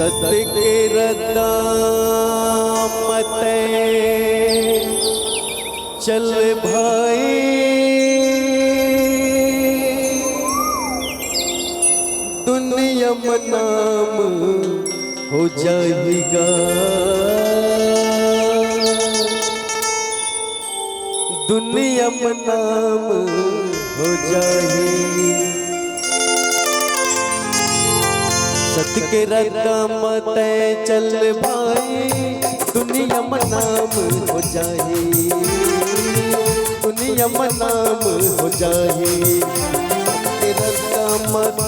सत्य के रदामत चल भाई, दुनिया में नाम हो जाएगा, दुनिया में नाम हो जाएगी। सत्य के रदामत चल भाई, दुनिया में नाम हो जाए, दुनिया में नाम हो जाए। सत्य के रदामत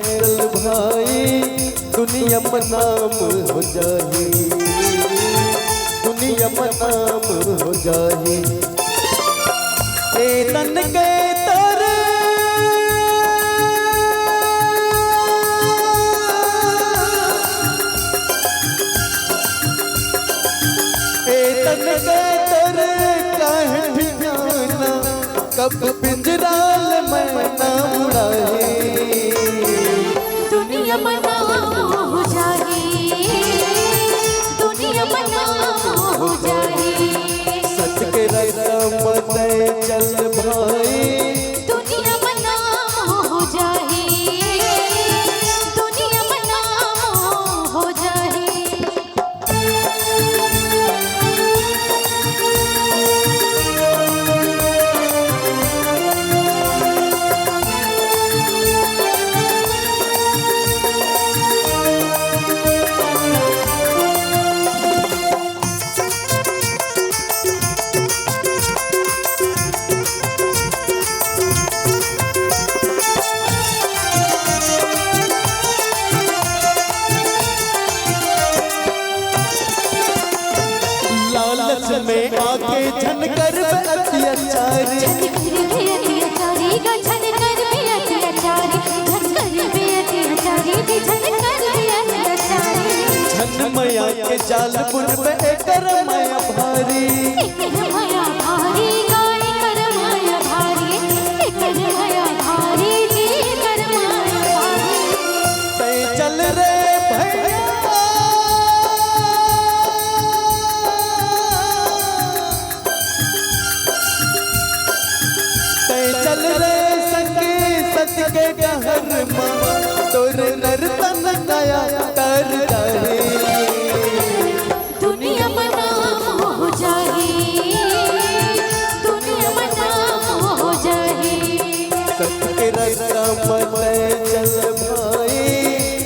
चल भाई, दुनिया में नाम हो जाए, दुनिया में नाम हो जाए। ए तन के तारे तन के तर काहे जाना, कब पिंजराल में ना उड़ाए, दुनिया में नाम हो जाए, दुनिया में नाम हो जाए। सच के रदामत चल भाई, दुनिया में नाम हो जाए, दुनिया में नाम हो जाए। लालच में आके झनकर अत्याचारी, झन मया के जाल बुन पे कर माया भारी, चल रे भैया चल रे सके सच के गहर माँ, तोर नर्तन गया कर रहे, दुनिया में नाम हो जाए, दुनिया में नाम हो जाए। सत्य के रदामत चल भाई,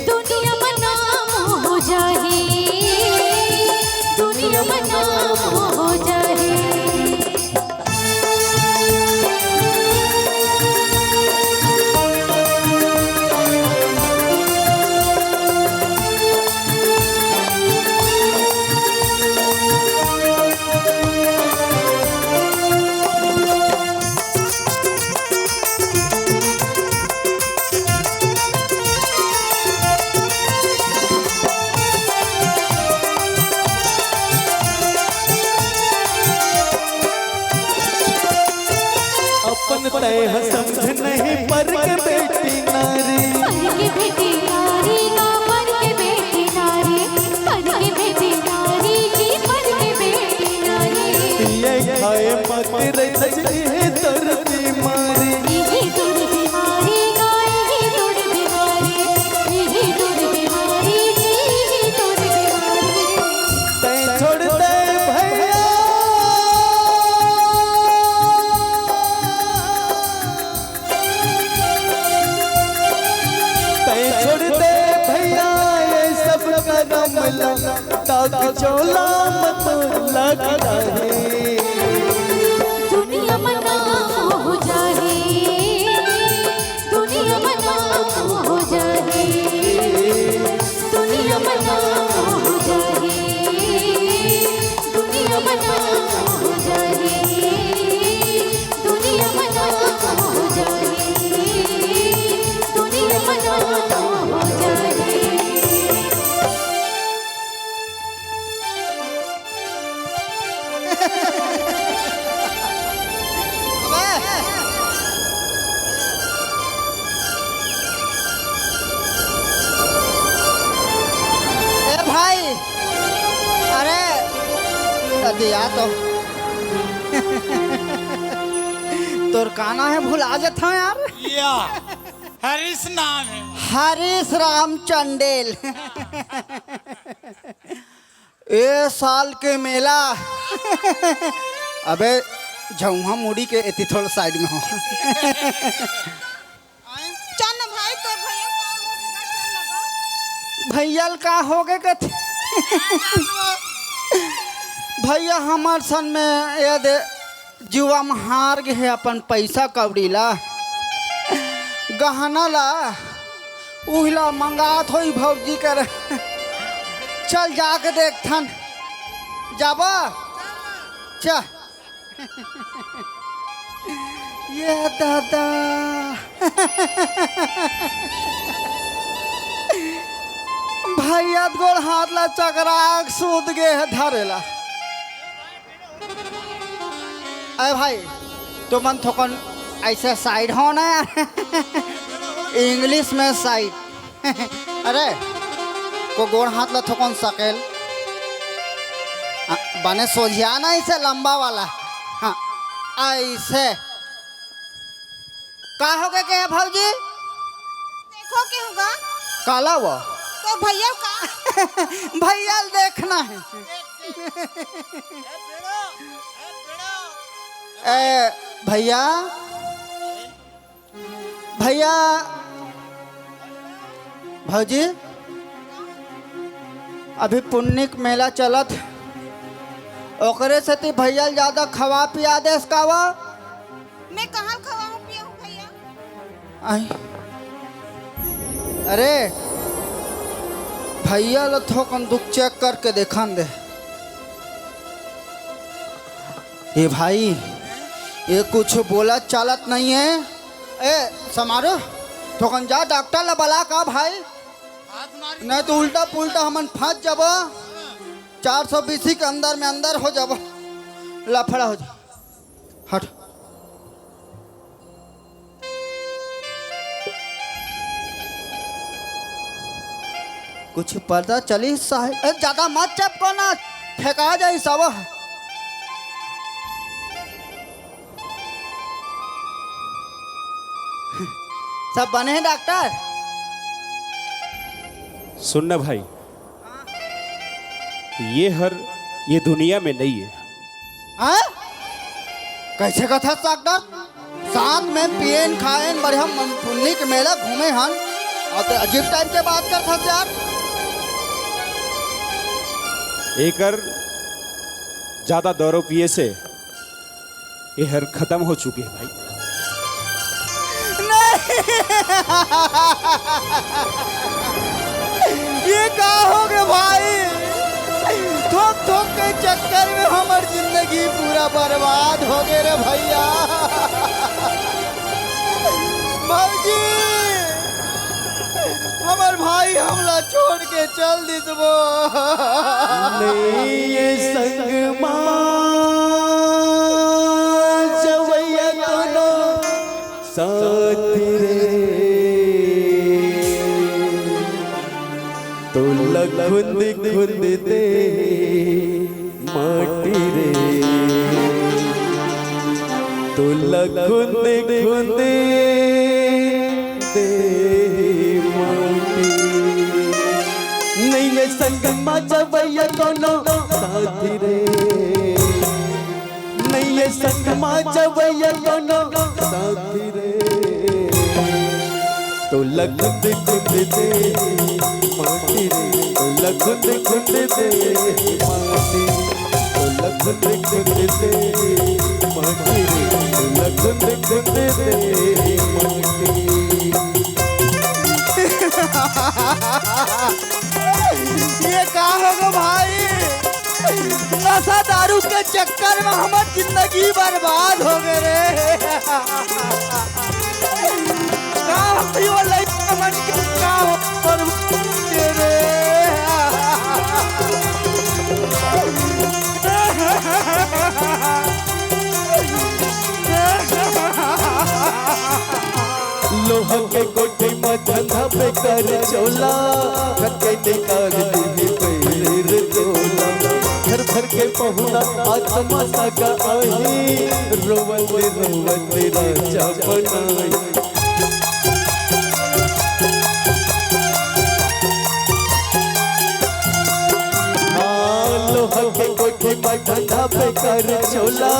दुनिया में नाम हो जाए, दुनिया में नाम हो जाए। अपन तय समझ नहीं पर के बेटी नारी, पर के बेटी नारी का, पर के बेटी नारी, पर के बेटी नारी की, पर के बेटी नारी। ये खाए मत रे सजनी है तोर बीमारी, यही दूर बीमारी का, यही दूर बीमारी, यही दूर बीमारी, यही दूर बीमारी। तै छोड़ दे भैया, तै छोड़ दे भैया ये सब कदम लगा, ताकि चोला मत लग रहे, दुनिया में नाम हो जाए, दुनिया में नाम हो जाए, दुनिया में नाम हो जाए, दुनिया में नाम हो जाए, दुनिया में नाम हो जाए, दुनिया में नाम हो जाए। भैया तो तोर काना है भुला जाता हूँ यार। या हरीश नाम है। हरीश राम चंडेल। ए साल के मेला अबे झुआ मुड़ी के एती थोड़ा साइड में हो। चल ना भाई तो भैया का होगा चल लगा। भैया का हो गए कथ भैया हमार सन में ये दे जुआ में हार गए अपन पैसा कौड़ी ला गहना ला उहिला मंगात होई भौजी कर। चल जाके देखथन जाबा चल। ये दादा भैया गोड़ हाथ ला चकराक सूद गे है धरेला। अरे भाई तो मन थोकन ऐसे साइड हो ना इंग्लिश में साइड। अरे को गोड़ हाथ ला थोकन सकेल बने सोझिया ना ऐसे लंबा वाला। हाँ ऐसे का हो गए के भौजी देखो क्या होगा काला वो तो भैया का भैया देखना है। ए भैया भैया भौजी अभी पुण्यक मेला चलत ओकरे से ती भैया ज्यादा खवा पिया दे इसकावा। मैं कहाँ खवाऊं पियाऊं भैया। आई अरे भैया लो थोकन दुख चेक करके देखन दे। ये भाई ये कुछ बोला चालत नहीं है। ए समारो थोकन जा डॉक्टर ला बला का भाई नहीं तो उल्टा पुल्टा हमन फंस जब 420 के अंदर में अंदर हो जब लफड़ा हो जा। हट कुछ पता चली साहब ज्यादा मत चपको ना फेंका जाए सब। सब बने हैं डॉक्टर। सुनना भाई ये दुनिया में नहीं है। हाँ? कैसे कथा डॉक्टर साथ में पियन खाएन बढ़िया पुण्य के मेला घूमे हन और तो अजीब टाइप के बात कर था यार। एकर ज्यादा दारू पिए से ये हर खत्म हो चुकी है भाई। ये का हो गए भाई थोक थोक के चक्कर में हमार जिंदगी पूरा बर्बाद हो गए रे भैया। भौजी हमार भाई हमला छोड़ के चल दिसबो। नहीं ये संग जवैया दोनों साथ रे तो खुद खुद दे माटी रे तो खुद खुद दे माटी। नहीं ये संग जवैया दोनों साथ रे नहीं ये संग जवैया दोनों साथ रे तो खुद खुद दे माटी रे तो खुद खुद दे माटी तो खुद खुद दे माटी रे तो खुद खुद दे माटी। ये का होगा भाई नशा दारू के चक्कर में हमार जिंदगी बर्बाद हो गए रे। का हो लइका मन के का हो बर्बाद रे। लोहा के कोठी में धंधा पे कर चोला के निकाल दी पहले रे चोला घर भर के पहुना आत्मा सगा आई रोवत रोवत राजा बनाई लोहा के कोठी बठा पे कर चोला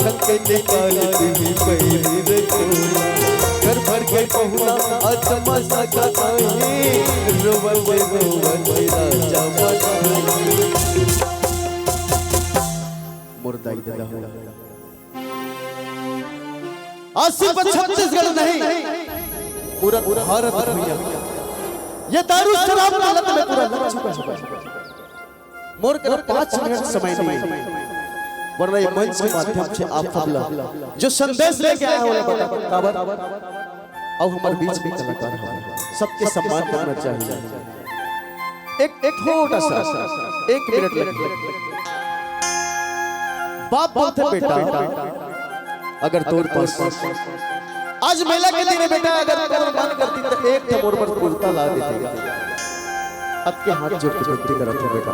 रंग निकाल दी पैर चोला घर भर के पहुना आत्मा सगा आई रोवत रोवत राजा बनाई मुर्दाई दादा हो आज सिर्फ छत्तीसगढ़ नहीं पूरा भारत भैया ये दारू शराब की लत में पूरा लग चुका है मोर के 5 मिनट समय नहीं वरना ये मंच के माध्यम से आप सब जो संदेश लेके आया वाला बता काबर अब हमारे बीच में कलाकार है सबके सम्मान करना चाहिए एक छोटा सा 1 मिनट लगे बाप बोलते बेटा अगर तोर पास आज मेला के दिन बेटा अगर तोर मन करती तो एक मोर पर कुर्ता ला देते अब के हाथ जोड़ के विनती करत हो बेटा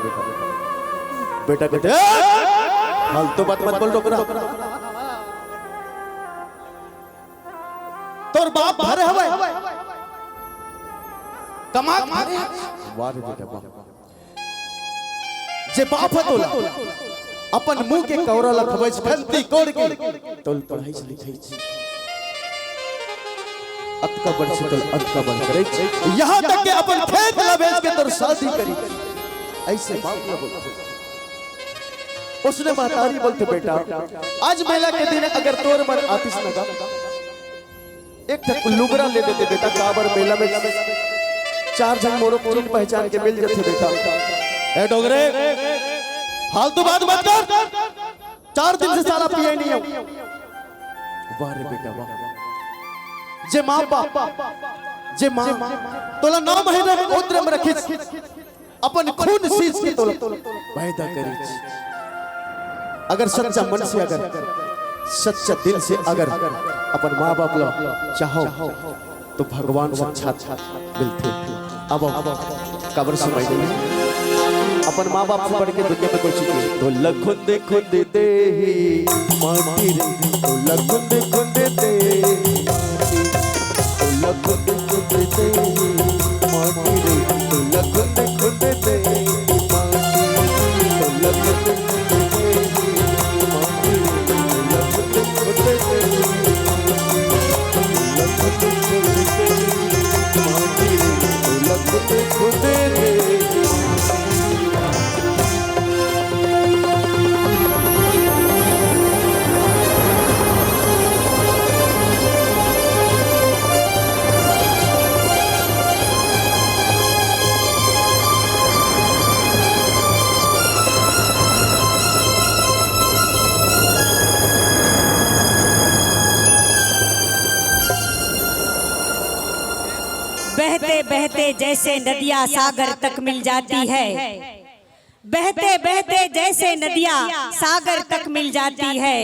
बेटा कहते फालतू बात मत बोल डोकरा तोर बाप भरे हवे कमा भरे वाह रे बेटा बाप जे बाप है तोला अपन मुंह के कौरा लखबै खंती कोड़ के तोल पढ़ाई से लिखाई अतका बड़ से तोल अतका बड़ करे यहां तक के अपन खेत ला बेच के तोर शादी करी ऐसे बाप न बोल उसने महतारी बोलते बेटा आज मेला के दिन अगर तोर मन आतिश लगा एक ठक लुगरा ले देते बेटा काबर मेला में 4 जन मोरो चिन्ह पहचान के मिल जाते बेटा ए डोगरे फालतू बात मत कर 4 दिन से सारा पिए नहीं हूं वाह रे बेटा वाह जे मां बाप जे मां तोला 9 महीने उद्र में रखी अपन खून सींच के तोला वायदा करी अगर सच्चा मन से अगर सच्चा दिल से अगर अपन माँ बाप लो चाहो तो भगवान साक्षात मिलते अब कब्र समय नहीं अपन माँ बाप से बढ़ के दुनिया में कोई चीज तो लखुंद खुंद दे माटी तो लखुंद खुंद दे तो लखुंद खुंद दे माटी तो लखुंद खुंद दे माटी तो लखुंद बहते बहते जैसे नदियाँ सागर तक मिल जाती है, बहते बहते जैसे नदियाँ सागर तक मिल जाती है।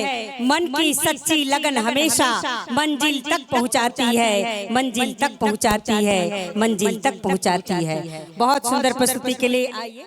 मन की सच्ची लगन हमेशा मंजिल तक पहुँचाती है, मंजिल तक पहुँचाती है, मंजिल तक पहुँचाती है। बहुत सुंदर प्रस्तुति के लिए आइए।